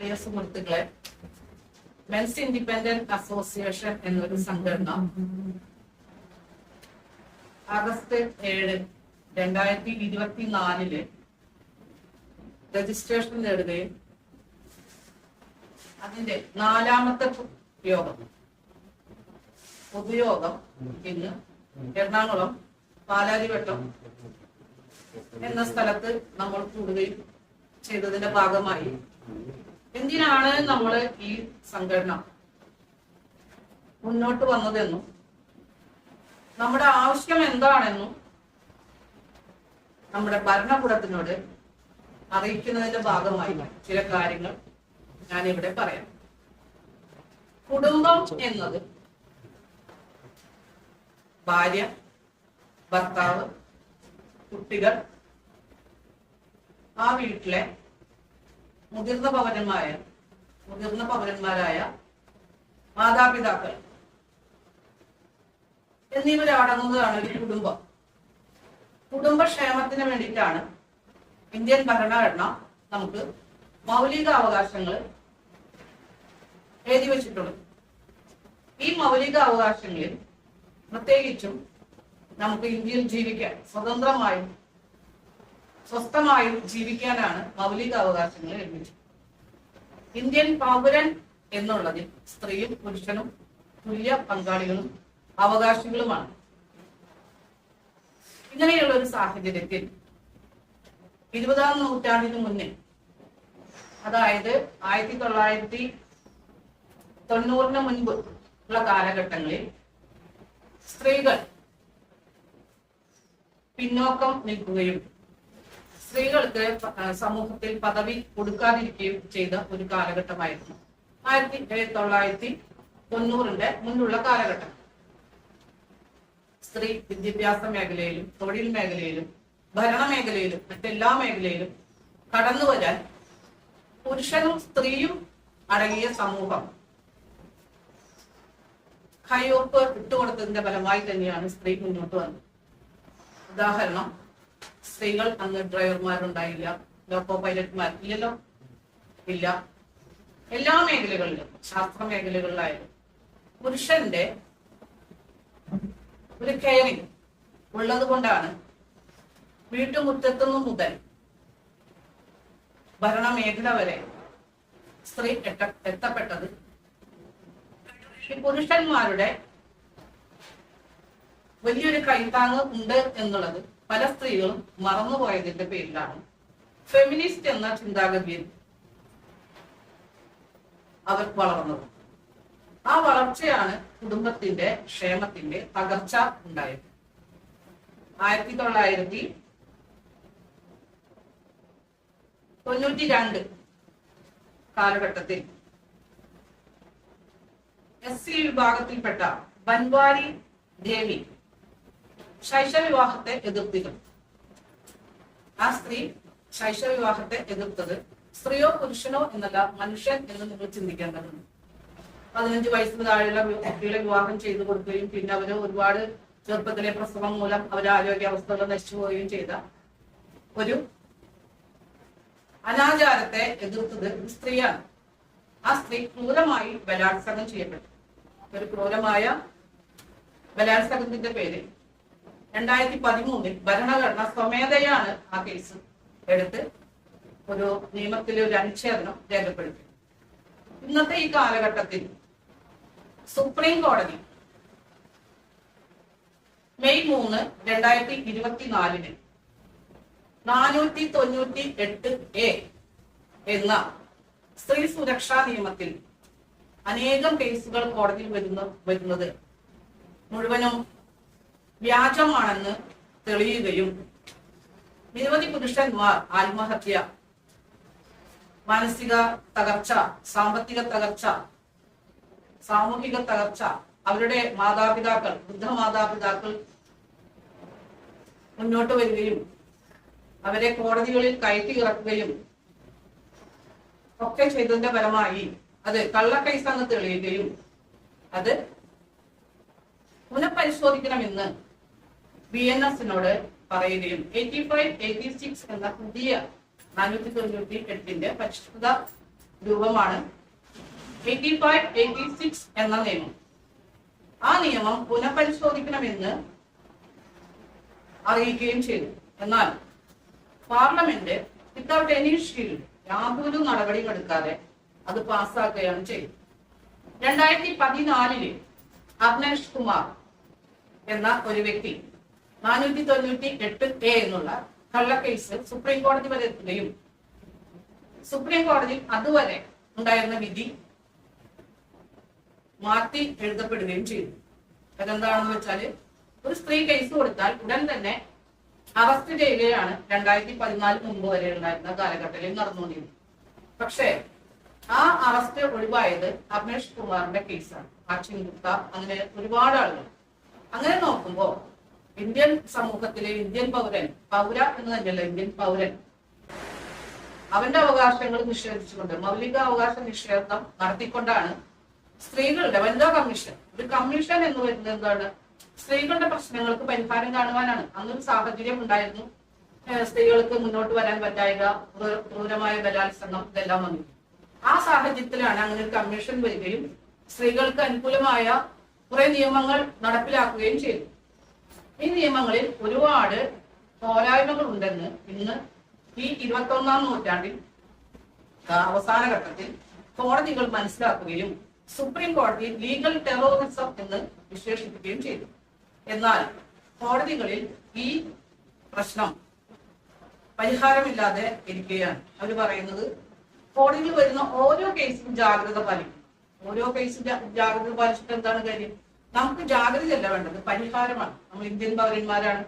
പ്രിയ സുഹൃത്തുക്കളെ, men's independent association എന്നൊരു സംഘടന ആഗസ്റ്റ് 7, 2024 രജിസ്ട്രേഷൻ നേടുകയും അതിന്റെ 4ാമത്തെ പൊതുയോഗം ഇന്ന് എറണാകുളം പാലാരിവട്ടം എന്ന സ്ഥലത്ത് നമ്മൾ കൂടുകയും ചെയ്തതിന്റെ ഭാഗമായി എന്തിനാണ് നമ്മൾ ഈ സംഘടന മുന്നോട്ട് വന്നതെന്നും നമ്മുടെ ആവശ്യം എന്താണെന്നും നമ്മുടെ ഭരണകൂടത്തിനോട് അറിയിക്കുന്നതിന്റെ ഭാഗമായി ചില കാര്യങ്ങൾ ഞാൻ ഇവിടെ പറയാം. കുടുംബം എന്നത് ഭാര്യ, ഭർത്താവ്, കുട്ടികൾ, ആ വീട്ടിലെ മുതിർന്ന പൗരന്മാരായ മാതാപിതാക്കൾ എന്നിവരടങ്ങുന്നതാണ് ഒരു കുടുംബം. കുടുംബക്ഷേമത്തിന് വേണ്ടിയിട്ടാണ് ഇന്ത്യൻ ഭരണഘടന നമുക്ക് മൗലിക അവകാശങ്ങൾ എഴുതി വച്ചിട്ടുള്ളത്. ഈ മൗലിക അവകാശങ്ങളിൽ പ്രത്യേകിച്ചും നമുക്ക് ഇന്ത്യയിൽ ജീവിക്കാൻ, സ്വതന്ത്രമായും സ്വസ്ഥമായും ജീവിക്കാനാണ് മൗലിക അവകാശങ്ങൾ നിർമ്മിച്ചത്. ഇന്ത്യൻ പൗരൻ എന്നുള്ളതിൽ സ്ത്രീയും പുരുഷനും തുല്യ പങ്കാളികളും അവകാശികളുമാണ്. ഇങ്ങനെയുള്ള ഒരു സാഹചര്യത്തിൽ 20ാം നൂറ്റാണ്ടിന് മുന്നേ, അതായത് 1990 മുൻപ് ഉള്ള കാലഘട്ടങ്ങളിൽ സ്ത്രീകൾ പിന്നോക്കം നിൽക്കുകയും സ്ത്രീകൾക്ക് സമൂഹത്തിൽ പദവി കൊടുക്കാതിരിക്കുകയും ചെയ്ത ഒരു കാലഘട്ടമായിരുന്നു 1990 മുൻപുള്ള കാലഘട്ടം. സ്ത്രീ വിദ്യാഭ്യാസ മേഖലയിലും തൊഴിൽ മേഖലയിലും ഭരണ മേഖലയിലും മറ്റെല്ലാ മേഖലയിലും കടന്നു വരാൻ പുരുഷനും സ്ത്രീയും അടങ്ങിയ സമൂഹം കയ്യൊപ്പ് ഇട്ടുകൊടുത്തതിന്റെ ഫലമായി തന്നെയാണ് സ്ത്രീ മുന്നോട്ട് വന്നത്. ഉദാഹരണം, സ്ത്രീകൾ അന്ന് ഡ്രൈവർമാരുണ്ടായില്ല, ലോക്കോ പൈലറ്റ്മാർ ഇല്ലല്ലോ, ഇല്ല. എല്ലാ മേഖലകളിലും, ശാസ്ത്ര മേഖലകളിലായാലും പുരുഷന്റെ ഒരു കെയറിങ് ഉള്ളത് കൊണ്ടാണ് വീട്ടുമുറ്റത്തുനിന്ന് മുതൽ ഭരണമേഖല വരെ സ്ത്രീ എത്തപ്പെട്ടത്. പുരുഷന്മാരുടെ വലിയൊരു കൈത്താങ്ങ് ഉണ്ട് എന്നുള്ളത് പല സ്ത്രീകളും മറന്നുപോയതിന്റെ പേരിലാണ് ഫെമിനിസ്റ്റ് എന്ന ചിന്താഗതിയിൽ അവർ വളർന്നത്. ആ വളർച്ചയാണ് കുടുംബത്തിന്റെ ക്ഷേമത്തിന്റെ തകർച്ച ഉണ്ടായത്. 1992 കാലഘട്ടത്തിൽ SC വിഭാഗത്തിൽപ്പെട്ട ബൻവാരി ദേവി ശൈശവ വിവാഹത്തെ എതിർത്തിരുന്നു. ആ സ്ത്രീ ശൈശവ വിവാഹത്തെ എതിർത്തത് സ്ത്രീയോ പുരുഷനോ എന്നല്ല, മനുഷ്യൻ എന്ന് നിങ്ങൾ ചിന്തിക്കേണ്ടതുണ്ട്. 15 വയസ്സിന് താഴെയുള്ള കുട്ടികളെ വിവാഹം ചെയ്തു കൊടുക്കുകയും പിന്നെ അവര് ഒരുപാട് ചെറുപ്പത്തിലെ പ്രസവം മൂലം അവരുടെ ആരോഗ്യാവസ്ഥകൾ നശിച്ചു പോവുകയും ചെയ്ത ഒരു അനാചാരത്തെ എതിർത്തത് സ്ത്രീയാണ്. ആ സ്ത്രീ ക്രൂരമായി ബലാത്സംഗം ചെയ്യപ്പെട്ടു. ഒരു ക്രൂരമായ ബലാത്സംഗത്തിന്റെ പേരിൽ 2013 ഭരണഘടന സ്വമേധയാണ് ആ കേസ് എടുത്ത് ഒരു നിയമത്തിലെ ഒരു അനുച്ഛേദനം രേഖപ്പെടുത്തി. ഇന്നത്തെ ഈ കാലഘട്ടത്തിൽ സുപ്രീം കോടതി മെയ് 3, 2024 498A എന്ന സ്ത്രീ സുരക്ഷാ നിയമത്തിൽ അനേകം കേസുകൾ കോടതിയിൽ വരുന്നത് മുഴുവനും വ്യാജമാണെന്ന് തെളിയുകയും നിരവധി പുരുഷന്മാർ ആത്മഹത്യ, മാനസിക തകർച്ച, സാമ്പത്തിക തകർച്ച, സാമൂഹിക തകർച്ച, അവരുടെ മാതാപിതാക്കൾ, വൃദ്ധമാതാപിതാക്കൾ മുന്നോട്ട് വരികയും അവരെ കോടതികളിൽ കയറ്റി ഇറക്കുകയും ഒക്കെ ചെയ്തതിന്റെ ഫലമായി അത് കള്ളക്കേസാണെന്ന് തെളിയുകയും അത് പുനഃപരിശോധിക്കണമെന്ന് BNS പറയുകയും 85, 86 എന്ന പുതിയ 498 പരിഷ്കൃത രൂപമാണ് 85-86 എന്ന നിയമം. ആ നിയമം പുനഃപരിശോധിക്കണമെന്ന് അറിയിക്കുകയും ചെയ്തു. എന്നാൽ പാർലമെന്റ് വിത്തൗട്ട് എനി ഷീൽഡ് യാതൊരു നടപടിയും എടുക്കാതെ അത് പാസ്സാക്കുകയാണ് ചെയ്തത്. 2014 അഗ്നേഷ് കുമാർ എന്ന ഒരു വ്യക്തി 498A എന്നുള്ള കള്ളക്കേസ് സുപ്രീം കോടതി വരെ എത്തുകയും സുപ്രീം കോടതിയിൽ അതുവരെ ഉണ്ടായിരുന്ന വിധി മാറ്റി എഴുതപ്പെടുകയും ചെയ്തു. അതെന്താണെന്ന് വെച്ചാല് ഒരു സ്ത്രീ കേസ് കൊടുത്താൽ ഉടൻ തന്നെ അറസ്റ്റ് ചെയ്യുകയാണ് 2014 മുമ്പ് വരെ ഉണ്ടായിരുന്ന കാലഘട്ടത്തിൽ നടന്നുകൊണ്ടിരുന്നത്. പക്ഷേ ആ അറസ്റ്റ് ഒഴിവായത് അഗ്നേഷ് കുമാറിന്റെ കേസാണ്. അച്ഛൻ ഗുപ്ത, അങ്ങനെ ഒരുപാട് ആളുകൾ. അങ്ങനെ നോക്കുമ്പോ ഇന്ത്യൻ സമൂഹത്തിലെ ഇന്ത്യൻ പൗര എന്ന് തന്നെയല്ല ഇന്ത്യൻ പൗരൻ, അവന്റെ അവകാശങ്ങൾ നിഷേധിച്ചുകൊണ്ട് മൗലിക അവകാശ നിഷേധം നടത്തിക്കൊണ്ടാണ് സ്ത്രീകളുടെ വനിതാ കമ്മീഷൻ, ഒരു കമ്മീഷൻ എന്ന് പറയുന്നത് എന്താണ്, സ്ത്രീകളുടെ പ്രശ്നങ്ങൾക്ക് പരിഹാരം കാണുവാനാണ്. അന്നൊരു സാഹചര്യം ഉണ്ടായിരുന്നു, സ്ത്രീകൾക്ക് മുന്നോട്ട് വരാൻ പറ്റായിക, ക്രൂരമായ ബലാത്സംഗം, ഇതെല്ലാം വന്നു. ആ സാഹചര്യത്തിലാണ് അങ്ങനെ ഒരു കമ്മീഷൻ വരികയും സ്ത്രീകൾക്ക് അനുകൂലമായ കുറെ നിയമങ്ങൾ നടപ്പിലാക്കുകയും ചെയ്തു. ഈ നിയമങ്ങളിൽ ഒരുപാട് പോരായ്മകൾ ഉണ്ടെന്ന് ഇന്ന് ഈ 21ാം നൂറ്റാണ്ടിൽ അവസാന ഘട്ടത്തിൽ കോടതികൾ മനസ്സിലാക്കുകയും സുപ്രീം കോടതി ലീഗൽ ടെററിസം എന്ന് വിശേഷിപ്പിക്കുകയും ചെയ്തു. എന്നാൽ കോടതികളിൽ ഈ പ്രശ്നം പരിഹാരമില്ലാതെ ഇരിക്കുകയാണ്. അവർ പറയുന്നത് കോടതിയിൽ വരുന്ന ഓരോ കേസിലും ജാഗ്രത പാലിക്കും. ഓരോ കേസും ജാഗ്രത പാലിച്ചിട്ട് എന്താണ് കാര്യം? നമുക്ക് ജാഗ്രതയല്ല വേണ്ടത്, പരിഹാരമാണ്. നമ്മൾ ഇന്ത്യൻ പൗരന്മാരാണ്,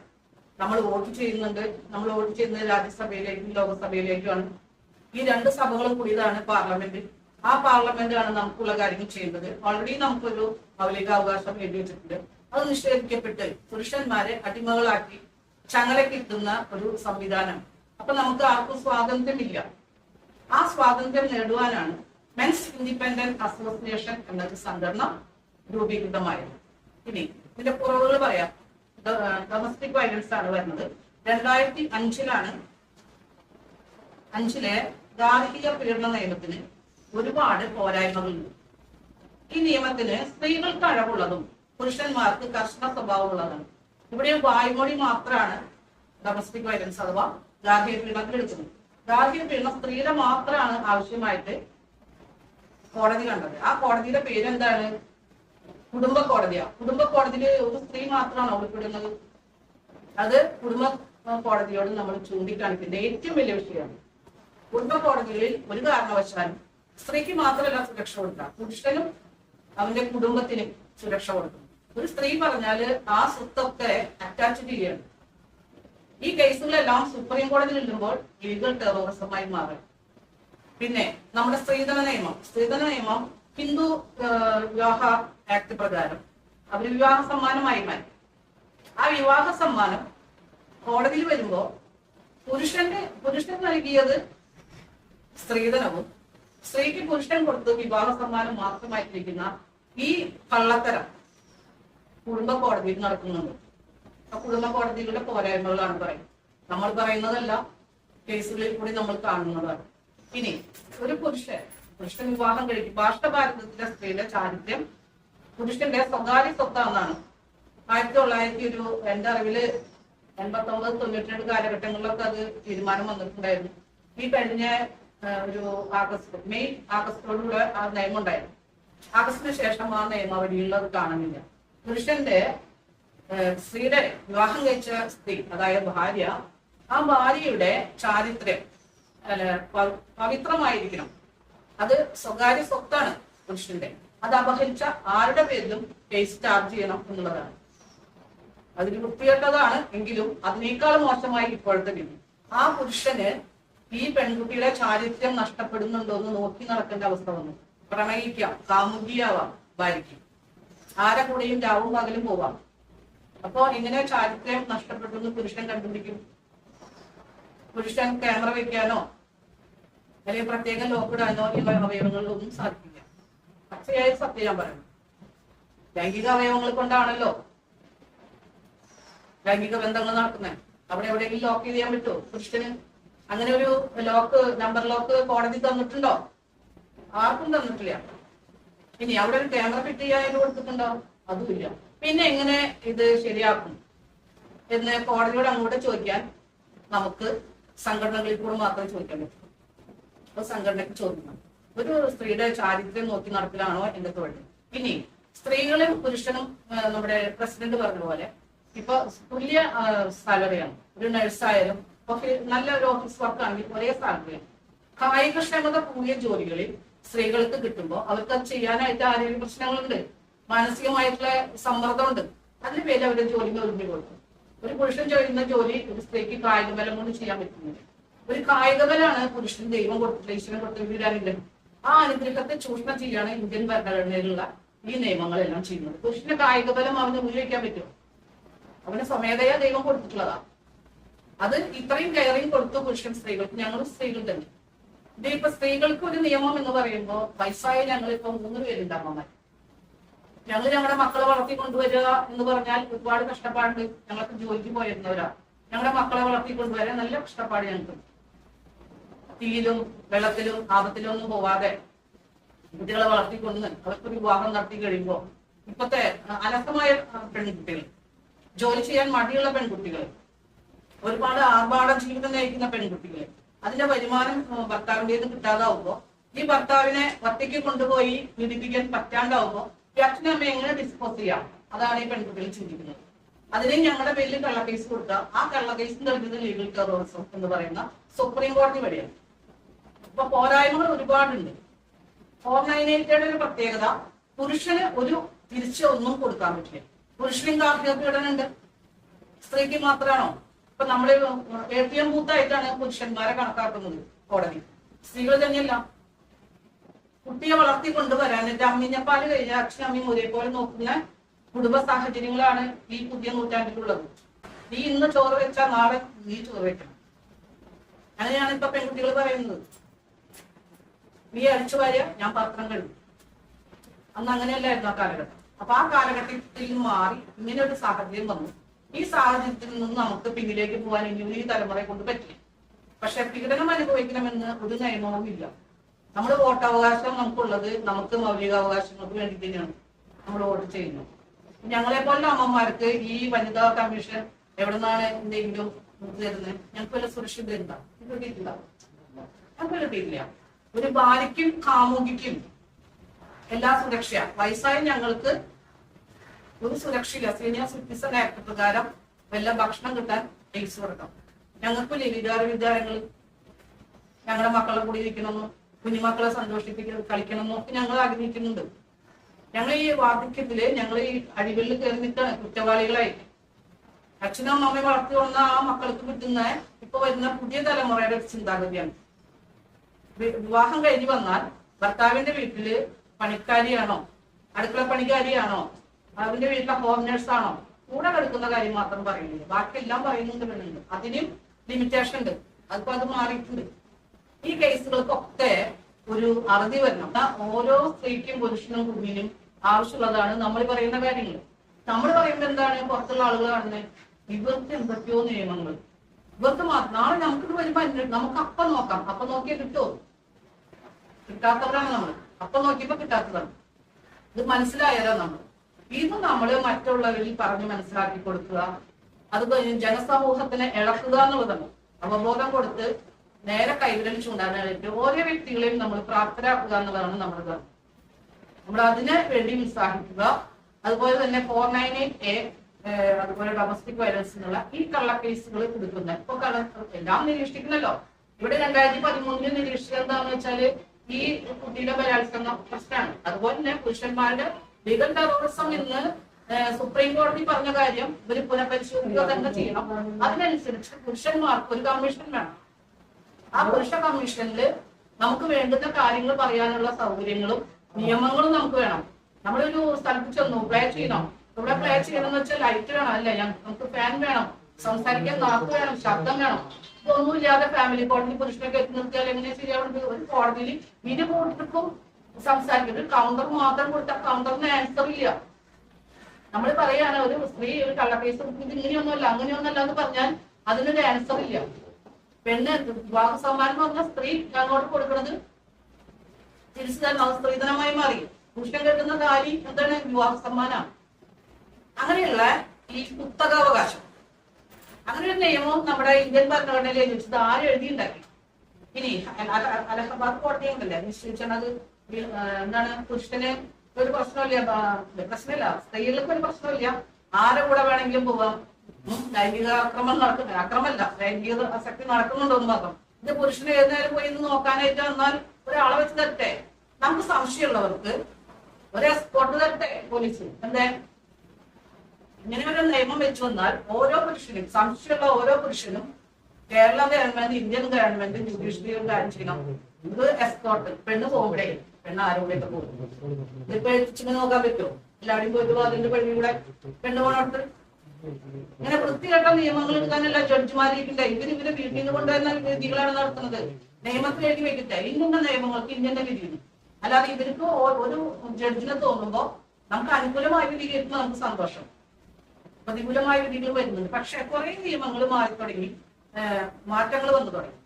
നമ്മൾ വോട്ട് ചെയ്യുന്നുണ്ട്. നമ്മൾ വോട്ട് ചെയ്യുന്നത് രാജ്യസഭയിലേക്കും ലോകസഭയിലേക്കുമാണ്. ഈ രണ്ട് സഭകളും കൂടിയതാണ് പാർലമെന്റ്. ആ പാർലമെന്റാണ് നമുക്കുള്ള കാര്യങ്ങൾ ചെയ്യുന്നത്. ഓൾറെഡി നമുക്കൊരു മൗലികാവകാശം എഴുതി വെച്ചിട്ടുണ്ട്. അത് നിഷേധിക്കപ്പെട്ട് പുരുഷന്മാരെ അടിമകളാക്കി ചങ്ങലക്കിട്ടുന്ന ഒരു സംവിധാനം. അപ്പൊ നമുക്ക് ആർക്കും സ്വാതന്ത്ര്യമില്ല. ആ സ്വാതന്ത്ര്യം നേടുവാനാണ് മെൻസ് ഇൻഡിപെൻഡന്റ് അസോസിയേഷൻ എന്നൊരു സംഘടന രൂപീകൃതമായത്. ഇനി ഇതിന്റെ കുറവുകൾ പറയാം. ഡൊമസ്റ്റിക് വയലൻസ് ആണ് വരുന്നത്. 2005 ഗാർഹിക പീഡന നിയമത്തിന് ഒരുപാട് പോരായ്മകളുണ്ട്. ഈ നിയമത്തിന് സ്ത്രീകൾക്ക് അഴകുള്ളതും പുരുഷന്മാർക്ക് കർശന സ്വഭാവമുള്ളതാണ്. ഇവിടെ വായ്മൊഴി മാത്രമാണ് ഡൊമസ്റ്റിക് വയലൻസ് അഥവാ ഗാർഹിക പീഡനത്തിൽ എടുക്കുന്നത്. ഗാർഹിക പീഡനം സ്ത്രീയുടെ മാത്രമാണ് ആവശ്യമായിട്ട് കോടതി കണ്ടത്. ആ കോടതിയുടെ പേരെന്താണ്? കുടുംബ കോടതിയാ. കുടുംബ കോടതിയിൽ ഒരു സ്ത്രീ മാത്രമാണ് ഉൾപ്പെടുന്നത്. അത് കുടുംബ കോടതിയോട് നമ്മൾ ചൂണ്ടിക്കാണിക്കുന്ന ഏറ്റവും വലിയ വിഷയമാണ്. കുടുംബ കോടതികളിൽ ഒരു കാരണവശാലും സ്ത്രീക്ക് മാത്രമല്ല സുരക്ഷ കൊടുക്കുക, പുരുഷനും അവന്റെ കുടുംബത്തിനും സുരക്ഷ കൊടുക്കണം. ഒരു സ്ത്രീ പറഞ്ഞാല് ആ സ്വത്തൊക്കെ അറ്റാച്ച് ചെയ്യണം. ഈ കേസുകളെല്ലാം സുപ്രീം കോടതിയിൽ ഇടുമ്പോൾ ലീഗൽ ടെററിസമായി മാറും. പിന്നെ നമ്മുടെ സ്ത്രീധന നിയമം ഹിന്ദു വിവാഹ ആക്ട് പ്രകാരം അവർ വിവാഹ സമ്മാനമായി മാറ്റി. ആ വിവാഹ സമ്മാനം കോടതിയിൽ വരുമ്പോ പുരുഷൻ നൽകിയത് സ്ത്രീധനവും സ്ത്രീക്ക് പുരുഷൻ കൊടുത്ത് വിവാഹ സമ്മാനം മാത്രമായിട്ടിരിക്കുന്ന ഈ കള്ളത്തരം കുടുംബ കോടതിയിൽ നടക്കുന്നുണ്ട്. ആ കുടുംബ കോടതികളുടെ പോരായ്മകളാണ് പറയുന്നത്. നമ്മൾ പറയുന്നതല്ല, കേസുകളിൽ കൂടി നമ്മൾ കാണുന്നതാണ്. ഇനി ഒരു പുരുഷൻ വിവാഹം കഴിക്കും. ഭാരതത്തിലെ സ്ത്രീയുടെ ചാരിത്രം പുരുഷന്റെ സ്വകാര്യ സ്വത്താണെന്നാണ് 1900 എന്റെ അറിവില് 89-92 കാലഘട്ടങ്ങളിലൊക്കെ അത് തീരുമാനം വന്നിട്ടുണ്ടായിരുന്നു. ഈ കഴിഞ്ഞ ഒരു മെയ് ആഗസ്റ്റോടുകൂടെ ആ നിയമം ഉണ്ടായിരുന്നു. ആഗസ്റ്റിന് ശേഷം ആ നിയമാവലിയിൽ അത് കാണുന്നില്ല. പുരുഷന്റെ സ്ത്രീയുടെ വിവാഹം കഴിച്ച സ്ത്രീ, അതായത് ഭാര്യ, ആ ഭാര്യയുടെ ചാരിത്രം പവിത്രമായിരിക്കണം. അത് സ്വകാര്യ സ്വത്താണ് പുരുഷന്റെ. അത് അപഹരിച്ച ആരുടെ പേരിലും കേസ് ചാർജ് ചെയ്യണം എന്നുള്ളതാണ്. അതിന് വൃത്തികെട്ടതാണ് എങ്കിലും അതിനേക്കാൾ മോശമായി ഇപ്പോഴത്തെ വിധി. ആ പുരുഷന് ഈ പെൺകുട്ടിയുടെ ചാരിത്രം നഷ്ടപ്പെടുന്നുണ്ടോ എന്ന് നോക്കി നടക്കേണ്ട അവസ്ഥ വന്നു. പ്രണയിക്കാം, കാമുകിയാവാം ഭാര്യയ്ക്ക്, ആരെ കൂടെയും രാവും പകലും പോവാം. അപ്പോ എങ്ങനെ ചാരിത്രം നഷ്ടപ്പെട്ടു എന്ന് പുരുഷൻ കണ്ടുപിടിക്കും? പുരുഷൻ ക്യാമറ വെക്കാനോ അല്ലെങ്കിൽ പ്രത്യേകം ലോക്കിടാനോ ഈ അവയവങ്ങളിലൊന്നും സാധിക്കില്ല. പച്ചയായ സത്യം ഞാൻ പറയുന്നു. ലൈംഗിക അവയവങ്ങൾ കൊണ്ടാണല്ലോ ലൈംഗിക ബന്ധങ്ങൾ നടക്കുന്നത്. അവിടെ എവിടെയെങ്കിലും ലോക്ക് ചെയ്യാൻ പറ്റുമോ പുരുഷന്? അങ്ങനെ ഒരു നമ്പർ ലോക്ക് കോടതി തന്നിട്ടുണ്ടോ? ആർക്കും തന്നിട്ടില്ല. ഇനി അവിടെ ഒരു ക്യാമറ ഫിറ്റ് ചെയ്യാൻ കൊടുത്തിട്ടുണ്ടോ? അതുമില്ല. പിന്നെ എങ്ങനെ ഇത് ശരിയാക്കും എന്ന് കോടതിയോട് അങ്ങോട്ട് ചോദിക്കാൻ നമുക്ക് സംഘടനകളിൽ കൂടെ മാത്രമേ ചോദിക്കാൻ പറ്റൂ. അപ്പൊ സംഘടനയ്ക്ക് ചോദിക്കണം, ഒരു സ്ത്രീയുടെ ചാരിത്രം നോക്കി നടപ്പിലാണോ എന്റെ തൊഴിൽ? ഇനി സ്ത്രീകളും പുരുഷനും നമ്മുടെ പ്രസിഡന്റ് പറഞ്ഞ പോലെ ഇപ്പൊ തുല്യ സാലറിയാണ്. ഒരു നഴ്സായാലും നല്ല ഒരു ഓഫീസ് വർക്ക് ആണെങ്കിൽ ഒരേ സാലറിയാണ്. കായികക്ഷമത കൂടിയ ജോലികളിൽ സ്ത്രീകൾക്ക് കിട്ടുമ്പോൾ അവർക്ക് അത് ചെയ്യാനായിട്ട് ആരോഗ്യ പ്രശ്നങ്ങളുണ്ട്, മാനസികമായിട്ടുള്ള സമ്മർദ്ദമുണ്ട്. അതിന് പേര് അവരുടെ ജോലിക്ക് ഒരുങ്ങി കൊടുക്കും. ഒരു പുരുഷൻ ചെയ്യുന്ന ജോലി ഒരു സ്ത്രീക്ക് കായിക ബലം കൊണ്ട് ചെയ്യാൻ പറ്റുന്നില്ല. ഒരു കായിക ബലമാണ് പുരുഷൻ ദൈവം കൊടുത്തിട്ട് ഈശ്വരൻ കൊടുത്തിട്ട് അനുഗ്രഹം. ആ അനുഗ്രഹത്തെ ചൂഷണം ചെയ്യാണ് ഇന്ത്യൻ ഭരണഘടനയിലുള്ള ഈ നിയമങ്ങളെല്ലാം ചെയ്യുന്നത്. പുരുഷന്റെ കായിക ബലം അവന് ഉപയോഗിക്കാൻ പറ്റുമോ? അവന് സ്വമേധയാ ദൈവം കൊടുത്തിട്ടുള്ളതാ. അത് ഇത്രയും കെയറിങ് കൊടുത്തു പുരുഷൻ സ്ത്രീകൾക്ക്. ഞങ്ങൾ സ്ത്രീകൾ തന്നെ ഇപ്പൊ സ്ത്രീകൾക്ക് ഒരു നിയമം എന്ന് പറയുമ്പോൾ വയസ്സായ ഞങ്ങളിപ്പോ 3 പേരുണ്ട് അമ്മമാർ. ഞങ്ങൾ ഞങ്ങളുടെ മക്കളെ വളർത്തി കൊണ്ടുവരിക എന്ന് പറഞ്ഞാൽ ഒരുപാട് കഷ്ടപ്പാടുണ്ട്. ഞങ്ങൾക്ക് ജോലിക്ക് പോയിരുന്നവരാ. ഞങ്ങളുടെ മക്കളെ വളർത്തി കൊണ്ടുവരാൻ നല്ല കഷ്ടപ്പാട് ഞങ്ങൾക്ക്. തീയിലും വെള്ളത്തിലും ആപത്തിലും ഒന്നും പോവാതെ കുട്ടികളെ വളർത്തിക്കൊണ്ട് അവർക്കൊരു വിവാഹം നടത്തി കഴിയുമ്പോൾ ഇപ്പത്തെ അനർത്ഥമായ പെൺകുട്ടികൾ, ജോലി ചെയ്യാൻ മടിയുള്ള പെൺകുട്ടികൾ, ഒരുപാട് ആർഭാട ജീവിതം നയിക്കുന്ന പെൺകുട്ടികൾ, അതിന്റെ വരുമാനം ഭർത്താവിൻ്റെത് കിട്ടാതാവുമ്പോ ഈ ഭർത്താവിനെ ഒറ്റയ്ക്ക് കൊണ്ടുപോയി പീഡിപ്പിക്കാൻ പറ്റാണ്ടാവുമ്പോ അച്ഛനും അമ്മ എങ്ങനെ ഡിസ്പോസ് ചെയ്യാം? അതാണ് ഈ പെൺകുട്ടികൾ ചിന്തിക്കുന്നത്. അതിന് ഞങ്ങളുടെ പേരിൽ കള്ളക്കേസ് കൊടുക്കുക. ആ കള്ളക്കേസ് നൽകുന്നത് ലീഗൽ ടെററിസം എന്ന് പറയുന്ന സുപ്രീം കോടതി വഴിയാണ്. ഇപ്പൊ പോരായ്മകൾ ഒരുപാടുണ്ട്. 498 ഒരു പ്രത്യേകത, പുരുഷന് ഒരു ഒന്നും കൊടുക്കാൻ പറ്റില്ല. പുരുഷനും ഗാർഹിക പീഡനമുണ്ട്, സ്ത്രീക്ക് മാത്രമാണോ? ഇപ്പൊ നമ്മള് ATM ബൂത്തായിട്ടാണ് പുരുഷന്മാരെ കണക്കാക്കുന്നത് കോടതി. സ്ത്രീകൾ തന്നെയല്ല. കുട്ടിയെ വളർത്തി കൊണ്ടുവരാനായിട്ട് അമ്മിഞ്ഞപ്പാല് കഴിഞ്ഞ അച്ഛനും അമ്മയും ഒരേപോലെ നോക്കുന്ന കുടുംബ സാഹചര്യങ്ങളാണ് ഈ പുതിയ നൂറ്റാണ്ടിലുള്ളത്. നീ ഇന്ന് ചോറ് വെച്ചാൽ നാളെ നീ ചോറ് വെക്കണം. അങ്ങനെയാണ് ഇപ്പൊ പെൺകുട്ടികൾ പറയുന്നത്. നീ അടിച്ചു വാരിയ ഞാൻ പാത്രം കഴുകും. അന്ന് അങ്ങനെയല്ലായിരുന്നു ആ കാലഘട്ടം. അപ്പൊ ആ കാലഘട്ടത്തിൽ മാറി ഇങ്ങനെ ഒരു സാഹചര്യം വന്നു. ഈ സാഹചര്യത്തിൽ നിന്ന് നമുക്ക് പിന്നിലേക്ക് പോകാൻ ഇനി ഈ തലമുറയെ കൊണ്ട് പറ്റില്ല. പക്ഷെ പീഡനം അനുഭവിക്കണമെന്ന് ഒരു നിയമവും ഇല്ല. നമ്മൾ വോട്ടവകാശം നമുക്കുള്ളത് നമുക്ക് മൗലികാവകാശങ്ങൾക്ക് വേണ്ടി തന്നെയാണ് നമ്മൾ വോട്ട് ചെയ്യുന്നത്. ഞങ്ങളെ പോലുള്ള അമ്മമാർക്ക് ഈ വനിതാ കമ്മീഷൻ എവിടെ നിന്നാണ് എന്തെങ്കിലും തരുന്നത്? ഞങ്ങൾക്ക് വല്ല സുരക്ഷിത ഉണ്ടാവും? ഞങ്ങൾക്ക് കിട്ടിയിട്ടില്ല. ഒരു ഭാര്യയ്ക്കും കാമുകിക്കും എല്ലാ സുരക്ഷ. വയസ്സായ ഞങ്ങൾക്ക് ഒരു സുരക്ഷയില്ല. സീനിയർ സിറ്റിസൺ ആക്ട് പ്രകാരം വല്ല ഭക്ഷണം കിട്ടാൻ പൈസ കൊടുക്കാം. ഞങ്ങൾക്ക് വികാരങ്ങൾ ഞങ്ങളുടെ മക്കളെ കൂടി ഇരിക്കണമെന്നും കുഞ്ഞുമക്കളെ സന്തോഷിപ്പിക്കണം, കളിക്കണമെന്നും ഒക്കെ ഞങ്ങൾ ആഗ്രഹിക്കുന്നുണ്ട്. ഞങ്ങൾ ഈ വാർദ്ധക്യത്തില് ഞങ്ങൾ ഈ അഴികളിൽ കയറി നിൽക്കാണ് കുറ്റവാളികളായി. അച്ഛനും അമ്മയും വളർത്തി വന്ന ആ മക്കൾക്ക് കിട്ടുന്ന ഇപ്പൊ വരുന്ന പുതിയ തലമുറയുടെ ചിന്താഗതിയാണ്. വിവാഹം കഴിഞ്ഞ് വന്നാൽ ഭർത്താവിന്റെ വീട്ടില് പണിക്കാരിയാണോ, അടുക്കള പണിക്കാരിയാണോ, അവന്റെ വീട്ടിലെ ഹോം നേഴ്സാണോ, കൂടെ കിടക്കുന്ന കാര്യം മാത്രം പറയുന്നില്ല. ബാക്കിയെല്ലാം പറയുന്നുണ്ട്. അതിനും ലിമിറ്റേഷൻ ഉണ്ട്. അതിപ്പോ അത് മാറിയിട്ടുണ്ട്. ഈ കേസുകൾക്കൊക്കെ ഒരു അറുതി വരണം. ഓരോ സ്ത്രീക്കും പുരുഷനും കുഞ്ഞിനും ആവശ്യമുള്ളതാണ് നമ്മൾ പറയുന്ന കാര്യങ്ങൾ. നമ്മൾ പറയുമ്പോൾ എന്താണ് പുറത്തുള്ള ആളുകൾ കാണുന്നത്? ഇവർക്ക് എന്തൊക്കെയോ നിയമങ്ങൾ, ഇവർക്ക് മാത്രം. നാളെ നമുക്ക് വരുമ്പോ നമുക്ക് അപ്പം നോക്കാം. അപ്പം നോക്കിയാൽ കിട്ടുമോ? കിട്ടാത്തവരാണ് നമ്മൾ. അപ്പം നോക്കിയപ്പോ കിട്ടാത്തതാണ്. ഇത് മനസ്സിലായാലോ നമ്മൾ. ഇത് നമ്മള് മറ്റുള്ളവരിൽ പറഞ്ഞ് മനസ്സിലാക്കി കൊടുക്കുക, അത് ജനസമൂഹത്തിനെ ഇളക്കുക എന്നുള്ളതാണ്. അവബോധം കൊടുത്ത് നേരെ കൈവിരൽ ചൂണ്ടാനായിട്ട് ഓരോ വ്യക്തികളെയും നമ്മൾ പ്രാപ്തരാക്കുക എന്നുള്ളതാണ് നമ്മുടെ ധർമ്മം. നമ്മൾ അതിന് വേണ്ടി ഉത്സാഹിക്കുക. അതുപോലെ തന്നെ 498A അതുപോലെ ഡൊമസ്റ്റിക് വയലൻസ് എന്നുള്ള ഈ കള്ളക്കേസുകൾ കൊടുക്കുന്നത് ഇപ്പൊ എല്ലാം നിരീക്ഷിക്കുന്നല്ലോ. ഇവിടെ 2013 നിരീക്ഷിച്ചത് എന്താണെന്ന് വെച്ചാല് ഈ കുട്ടിയുടെ ബലാത്സംഗ പ്രശ്നമാണ്. അതുപോലെ തന്നെ പുരുഷന്മാരുടെ ലീഗൽ ടെററിസം എന്ന് സുപ്രീം കോടതി പറഞ്ഞ കാര്യം ഇവര് പുനഃപരിശോധിക്കുക തന്നെ ചെയ്യണം. അതിനനുസരിച്ച് പുരുഷന്മാർക്ക് ഒരു കമ്മീഷൻ വേണം. ആ പുരുഷ കമ്മീഷനിൽ നമുക്ക് വേണ്ടുന്ന കാര്യങ്ങൾ പറയാനുള്ള സൗകര്യങ്ങളും നിയമങ്ങളും നമുക്ക് വേണം. നമ്മളൊരു സ്ഥലത്ത് ചെന്നു പ്ലേ ചെയ്യണം. ഇവിടെ പ്ലേ ചെയ്യണമെന്ന് വെച്ചാൽ ലൈറ്റ് വേണം, അല്ലേ? നമുക്ക് ഫാൻ വേണം, സംസാരിക്കാൻ നാക്ക് വേണം, ശബ്ദം വേണം. ഇതൊന്നുമില്ലാതെ ഫാമിലി കോടതി പുരുഷനെ കയറ്റി നിർത്തിയാൽ എങ്ങനെ ശരിയാവുന്നത്? ഒരു കോടതിയിൽ ഇരുകൂട്ടർക്കും സംസാരിക്കും. ഒരു കൗണ്ടർ മാത്രം കൊടുത്താൽ കൗണ്ടറിന് ആൻസർ ഇല്ല. നമ്മൾ പറയാണ് ഒരു സ്ത്രീ ഒരു കള്ളക്കേസ് ഇത് ഇങ്ങനെയൊന്നുമല്ല അങ്ങനെയൊന്നല്ല എന്ന് പറഞ്ഞാൽ അതിനൊരു ആൻസർ ഇല്ല. പെണ്ണ് വിവാഹ സമ്മാനം പറഞ്ഞ സ്ത്രീ അങ്ങോട്ട് കൊടുക്കുന്നത് തിരിച്ചു തരണം, അത് സ്ത്രീധനമായി മാറി. പുരുഷൻ കിട്ടുന്ന താലി എന്താണ്? വിവാഹ സമ്മാനം. അങ്ങനെയുള്ള ഈ കുത്തകാവകാശം, അങ്ങനെ ഒരു നിയമം നമ്മുടെ ഇന്ത്യൻ ഭരണഘടനയിൽ എഴുതിച്ചത് ആരും എഴുതിയുണ്ടാക്കി. ഇനി അലഹബാദ് കോടതി ഉണ്ടല്ലേ നിശ്ചയിച്ചത് എന്താണ്? പുരുഷന് ഒരു പ്രശ്നമില്ല, സ്ത്രീകൾക്ക് ഒരു പ്രശ്നമില്ല, ആരെ കൂടെ വേണമെങ്കിലും പോവാം. ലൈംഗിക അക്രമല്ല, ലൈംഗിക ആസക്തി നടക്കുന്നുണ്ടോ എന്ന് മാത്രം. ഇത് പുരുഷന് ഏത് നേരം പോയി നോക്കാനായിട്ട് വന്നാൽ ഒരാളെ വെച്ച് തരട്ടെ, നമുക്ക് സംശയമുള്ളവർക്ക് ഒരു എസ്കോർട്ട് തരട്ടെ പോലീസ്. എന്തേ ഇങ്ങനെ ഒരു നിയമം വെച്ചു വന്നാൽ ഓരോ പുരുഷനും, സംശയമുള്ള ഓരോ പുരുഷനും Kerala government, Indian government, judiciary കാര്യം ചെയ്യണം. ഇത് എസ്കോർട്ട്. പെണ്ണ് പോകുമ്പോഴേ പെണ്ണ് ആരോടെയൊക്കെ പോകും. ഇതിപ്പോ എത്തിച്ചിങ്ങനെ നോക്കാൻ പറ്റുമോ? എല്ലാവരും പോയിട്ട് അതിന്റെ പള്ളിയുടെ പെണ്ണ് പോണോട്ട് ഇങ്ങനെ വൃത്തികെട്ട നിയമങ്ങൾ എടുക്കാനല്ല ജഡ്ജിമാരിക്കട്ടെ. ഇവര് വീട്ടിൽ നിന്ന് കൊണ്ടുവരുന്ന വിധികളാണ് നടത്തുന്നത്. നിയമത്തിൽ എഴുതി വെക്കട്ടെ ഇന്ന നിയമങ്ങൾക്ക് ഇന്ത്യന്റെ വിധിയാണ്. അല്ലാതെ ഇവർക്ക് ഒരു ജഡ്ജിനെ തോന്നുമ്പോ നമുക്ക് അനുകൂലമായ വിധി കേൾക്കുമ്പോൾ നമുക്ക് സന്തോഷം, പ്രതികൂലമായ വിധികൾ വരുന്നുണ്ട്. പക്ഷെ കുറെ നിയമങ്ങൾ മാറി തുടങ്ങി, മാറ്റങ്ങൾ വന്നു തുടങ്ങി,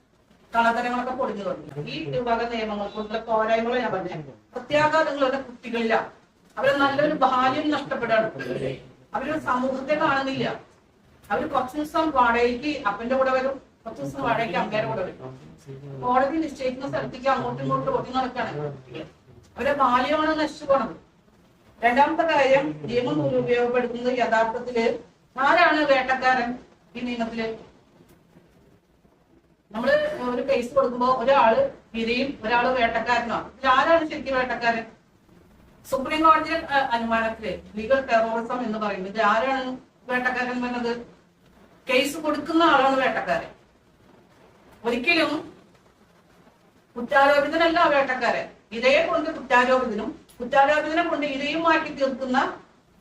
കളതരങ്ങളൊക്കെ പൊളിഞ്ഞു തുടങ്ങി. ഈ വക നിയമങ്ങൾ കൊണ്ടുള്ള പോരായ്മകൾ ഞാൻ പറഞ്ഞ പ്രത്യാഘാതങ്ങളുടെ കുട്ടികളില്ല. അവര് നല്ലൊരു ബാല്യം നഷ്ടപ്പെടാണ്. അവര് സമൂഹത്തെ കാണുന്നില്ല. അവര് കുറച്ചു ദിവസം വാടകയ്ക്ക് അപ്പന്റെ കൂടെ വരും, കുറച്ചു ദിവസം വാടകയ്ക്ക് അമ്മയുടെ കൂടെ വരും. കോടതി നിശ്ചയിക്കുന്ന സ്ഥലത്തേക്ക് അങ്ങോട്ടും ഇങ്ങോട്ടും ഓടി നടക്കാണ് കുട്ടികൾ. അവരെ ബാല്യമാണ് നശിച്ചു പോണത്. രണ്ടാമത്തെ കാര്യം, നിയമം ഉപയോഗപ്പെടുത്തുന്നത് യഥാർത്ഥത്തില് ആരാണ് വേട്ടക്കാരൻ? ഈ നിയമത്തില് നമ്മള് ഒരു കേസ് കൊടുക്കുമ്പോ ഒരാള് ഇരയും ഒരാള് വേട്ടക്കാരനാണ്. ഇതിൽ ആരാണ് ശരിക്കും വേട്ടക്കാരൻ? സുപ്രീം കോടതിയുടെ അനുമാനത്തില് ലീഗൽ ടെററിസം എന്ന് പറയുന്നത് ആരാണ് വേട്ടക്കാരൻ പറഞ്ഞത്? കേസ് കൊടുക്കുന്ന ആളാണ് വേട്ടക്കാരൻ. ഒരിക്കലും കുറ്റാരോപിതനല്ല വേട്ടക്കാരൻ. ഇരയെ കൊണ്ട് കുറ്റാരോപിതനും കുറ്റാരോപിതനെ കൊണ്ട് ഇരയും മാറ്റി തീർക്കുന്ന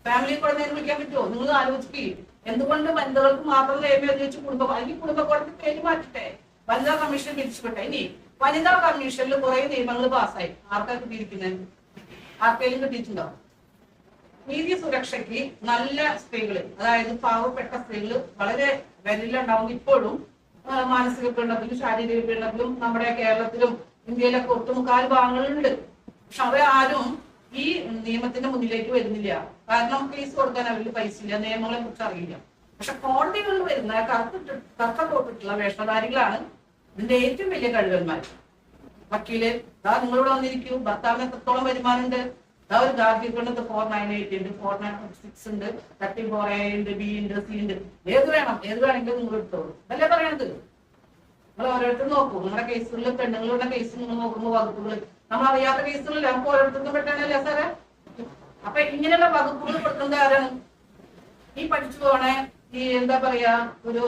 ഫാമിലി കോടതിയെ വിളിക്കാൻ പറ്റുമോ? നിങ്ങൾ ആലോചിക്കുകയും എന്തുകൊണ്ട് വനിതകൾക്ക് മാത്രം നിയമം ചോദിച്ചു അല്ലെങ്കിൽ കുടുംബ കോടതി പേര് മാറ്റട്ടെ, വനിതാ കമ്മീഷൻ പിരിച്ചുവിട്ടെ. ഇനി വനിതാ കമ്മീഷനിൽ കുറെ നിയമങ്ങൾ പാസ്സായി. ആർക്കാ കിട്ടിയിരിക്കുന്നത്? ആർക്കെങ്കിലും കിട്ടിയിട്ടുണ്ടോ? നീതി സുരക്ഷയ്ക്ക് നല്ല സ്ത്രീകള്, അതായത് പാവപ്പെട്ട സ്ത്രീകള് വളരെ വിരലുണ്ടാവുന്ന ഇപ്പോഴും മാനസിക പീഡനത്തിലും ശാരീരിക പീഡനത്തിലും നമ്മുടെ കേരളത്തിലും ഇന്ത്യയിലൊക്കെ ഒട്ടുമുക്കാൽ ഭാഗങ്ങളുണ്ട്. പക്ഷെ അവരാരും ഈ നിയമത്തിന്റെ മുന്നിലേക്ക് വരുന്നില്ല. കാരണം കേസ് കൊടുക്കാൻ അവർക്ക് പൈസ ഇല്ല, നിയമങ്ങളെ കുറിച്ച് അറിയില്ല. പക്ഷെ കോടതികളിൽ വരുന്ന കറുത്ത പോട്ടിട്ടുള്ള വേഷധാരികളാണ് ഇതിന്റെ ഏറ്റവും വലിയ കഴിവന്മാർ. വക്കീല് നിങ്ങളോട് വന്നിരിക്കൂ, ഭർത്താവിന് എത്രത്തോളം വരുമാനമുണ്ട്, ഒരു ഗാർഹികണ്ട് 498 ഉണ്ട്, 496 ഉണ്ട്, 34A ഉണ്ട്, B ഉണ്ട്, C ഉണ്ട്, ഏത് വേണമെങ്കിലും നിങ്ങൾ എടുത്തോളൂ. അതല്ലേ പറയണത്. നിങ്ങൾ ഓരോരുത്തരും നോക്കൂ. നിങ്ങളുടെ കേസുകളിൽ പെണ്ണുങ്ങളുടെ കേസ് നിങ്ങൾ നോക്കുമ്പോൾ വകുപ്പുകൾ നമ്മൾ അറിയാത്ത കേസുകളിൽ നമുക്ക് ഓരോരുത്തർക്കും പെട്ടാണല്ലേ സാറേ. അപ്പൊ ഇങ്ങനെയുള്ള വകുപ്പുകൾ പെടുന്നത് ആരാണ്? ഈ പഠിച്ചു പോണേ ഈ എന്താ പറയാ ഒരു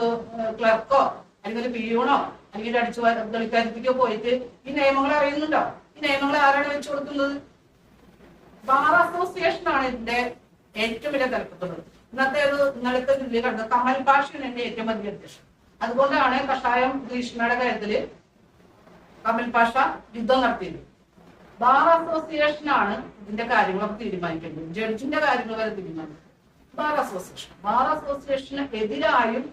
ക്ലർക്കോ അല്ലെങ്കിൽ ഒരു പിയൂണോ അല്ലെങ്കിൽ അടിച്ചു കളിക്കാരിപ്പിക്കോ പോയിട്ട് ഈ നിയമങ്ങൾ അറിയുന്നുണ്ടോ? ഈ നിയമങ്ങൾ ആരാണ് വെച്ചു കൊടുക്കുന്നത്? ബാർ അസോസിയേഷനാണ് ഇതിന്റെ ഏറ്റവും വലിയ തലപ്പത്തുള്ളത്. ഇന്നത്തെ ജില്ലയിൽ കണ്ടത് കമൽ പാഷയാണ് എന്റെ ഏറ്റവും വലിയ അധ്യക്ഷൻ. അതുകൊണ്ടാണ് കഷായം ഗ്രീഷ്മയുടെ കാര്യത്തില് കമൽ പാഷ യുദ്ധം നടത്തിയത്. ബാർ അസോസിയേഷനാണ് ഇതിന്റെ കാര്യങ്ങളൊക്കെ തീരുമാനിക്കുന്നത്, ജഡ്ജിന്റെ കാര്യങ്ങൾ വരെ തീരുമാനിക്കുന്നത് ബാർ അസോസിയേഷന് എതിരായും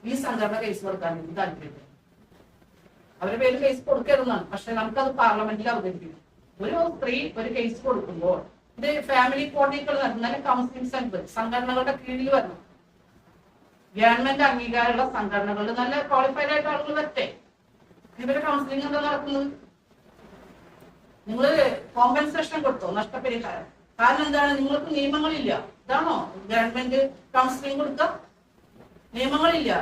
ഈ സംഘടന കേസ് കൊടുക്കാൻ വേണ്ടി താല്പര്യം. അവരുടെ പേര് കേസ് കൊടുക്കരുതെന്നാണ്. പക്ഷെ നമുക്കത് പാർലമെന്റിൽ അവതരിപ്പിക്കും. ഒരു സ്ത്രീ ഒരു കേസ് കൊടുക്കുമ്പോൾ ഇത് ഫാമിലി കോടതികൾ നടത്തുന്ന കൗൺസിലിംഗ് സെന്റർ സംഘടനകളുടെ കീഴിൽ വരണം. ഗവൺമെന്റ് അംഗീകാരമുള്ള സംഘടനകളിൽ നല്ല ക്വാളിഫൈഡ് ആയിട്ട് ആളുകൾ വരട്ടെ. ഇവരുടെ കൗൺസിലിംഗ് എന്താ നടക്കുന്നത്? നിങ്ങള് കോമ്പൻസേഷൻ കൊടുത്തോ? നഷ്ടപരിഹാരം. കാരണം എന്താണ്? നിങ്ങൾക്ക് നിയമങ്ങളില്ല. ഇതാണോ ഗവൺമെന്റ് കൗൺസിലിംഗ് കൊടുക്കുക? നിയമങ്ങളില്ല.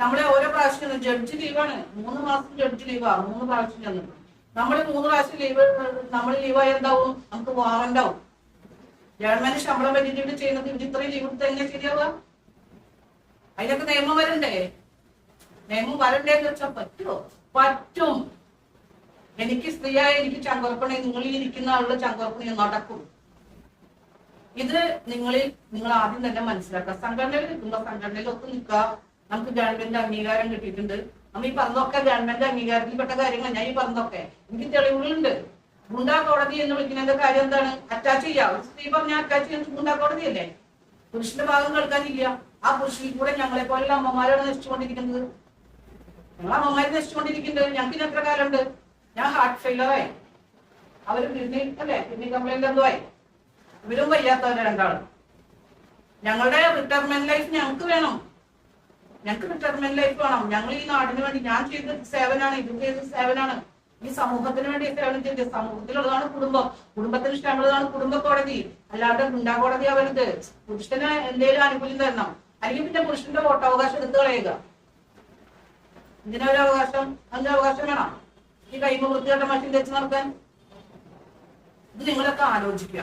നമ്മളെ ഓരോ പ്രാവശ്യം ജഡ്ജി ലീവാണ്, 3 മാസം ജഡ്ജി ലീവാണ്, 3 പ്രാവശ്യം ചെന്നിട്ട് നമ്മൾ 3 പ്രാവശ്യം നമ്മൾ ലീവായി എന്താവും? നമുക്ക് വാറന്റ് ആവും. ഗവൺമെന്റ് ശമ്പളം പറ്റിയിട്ട് ചെയ്യുന്നത് ഇവർ ഇത്രയും ലീവ് എടുത്ത് എങ്ങനെ ശരിയാവുക? അതിനൊക്കെ നിയമം വരണ്ടേ? നിയമം വരണ്ടേന്ന് വെച്ചാൽ പറ്റുമോ? പറ്റും. എനിക്ക് സ്ത്രീയായ എനിക്ക് ചങ്കുറപ്പണി, നിങ്ങളിൽ ഇരിക്കുന്ന ആളുടെ ചങ്കുറപ്പണി നടക്കും. ഇത് നിങ്ങൾ ആദ്യം തന്നെ മനസ്സിലാക്കുക. സംഘടനയിൽ നിൽക്കുമ്പോ സംഘടനയിൽ ഒത്തു നിൽക്കുക. നമുക്ക് ഗവൺമെന്റ് അംഗീകാരം കിട്ടിയിട്ടുണ്ട്. നമ്മൾ ഈ പറഞ്ഞൊക്കെ ഗവൺമെന്റ് അംഗീകാരത്തിൽപ്പെട്ട കാര്യങ്ങൾ. ഞാൻ ഈ പറഞ്ഞൊക്കെ എനിക്ക് തെളിവുകളുണ്ട്. ഗുണ്ടാ കോടതി എന്ന് വിളിക്കുന്നതിന്റെ കാര്യം എന്താണ്? അറ്റാച്ച് ചെയ്യാം. സ്ത്രീ പറഞ്ഞാൽ അറ്റാച്ച് ചെയ്യുന്നത് ഗുണ്ടാ കോടതിയല്ലേ? പുരുഷന്റെ ഭാഗം കേൾക്കാനില്ല. ആ പുരുഷനിൽ കൂടെ ഞങ്ങളെ പോലുള്ള അമ്മമാരാണ് നശിച്ചുകൊണ്ടിരിക്കുന്നത്. ഞങ്ങൾ അമ്മമാര് നശിച്ചുകൊണ്ടിരിക്കുന്നത്. ഞങ്ങൾക്ക് ഇനി എത്ര കാലമുണ്ട്? ഞാൻ ഹാർട്ട് ഫെയിലറായി. അവര് കിഡ്നി കംപ്ലൈന്റ് എന്തോ ആയി. ഇവരും വയ്യാത്തവരെ രണ്ടാളും. ഞങ്ങളുടെ റിട്ടയർമെന്റ് ലൈഫ് ഞങ്ങൾക്ക് വേണം. ഞങ്ങൾക്ക് റിട്ടയർമെന്റ് ലൈഫ് വേണം. ഞങ്ങൾ ഈ നാടിന് വേണ്ടി ഞാൻ ചെയ്ത സേവനാണ്, ഇത് ചെയ്ത സേവനാണ്. ഈ സമൂഹത്തിന് വേണ്ടി സേവനം ചെയ്ത് സമൂഹത്തിലുള്ളതാണ് കുടുംബം. കുടുംബത്തിന് ഇഷ്ടമുള്ളതാണ് കുടുംബ കോടതി, അല്ലാണ്ട് ഗുണ്ടാ കോടതി ആവരുത്. പുരുഷന് എന്തെങ്കിലും ആനുകൂല്യം തരണം, അല്ലെങ്കിൽ പിന്നെ പുരുഷന്റെ വോട്ടവകാശം എടുത്തു കളയുക. ഇതിനൊരു അവകാശം, അതിന്റെ അവകാശം വേണം. ഈ കൈമ വൃത്തികെട്ട മനുഷ്യൻ തെച്ച് നടക്കാൻ. ഇത് നിങ്ങളൊക്കെ ആലോചിക്കുക.